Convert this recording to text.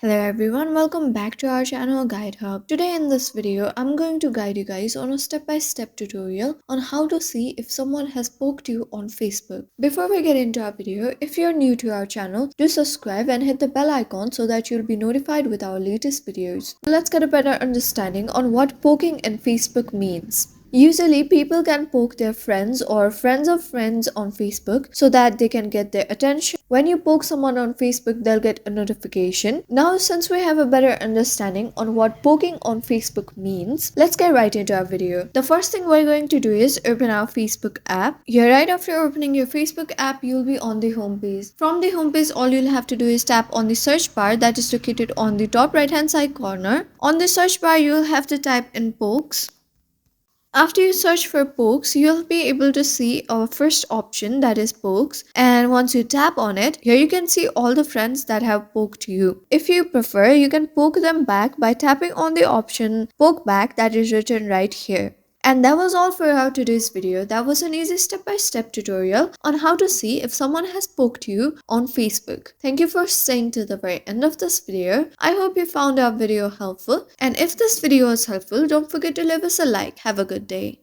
Hello everyone, welcome back to our channel Guide Hub. Today in this video, I'm going to guide you guys on a step-by-step tutorial on how to see if someone has poked you on Facebook. Before we get into our video, if you're new to our channel, do subscribe and hit the bell icon so that you'll be notified with our latest videos. Let's get a better understanding on what poking in Facebook means. Usually, people can poke their friends or friends of friends on Facebook so that they can get their attention. When you poke someone on Facebook, they'll get a notification. Now, since we have a better understanding on what poking on Facebook means, let's get right into our video. The first thing we're going to do is open our Facebook app. Here, right after opening your Facebook app, you'll be on the home page. From the home page, all you'll have to do is tap on the search bar that is located on the top right hand side corner. On the search bar, you'll have to type in pokes. After you search for pokes, you'll be able to see our first option, that is pokes, and once you tap on it, here you can see all the friends that have poked you. If you prefer, you can poke them back by tapping on the option poke back that is written right here. And that was all for our today's video. That was an easy step-by-step tutorial on how to see if someone has poked you on Facebook. Thank you for staying to the very end of this video. I hope you found our video helpful. And if this video was helpful, don't forget to leave us a like. Have a good day.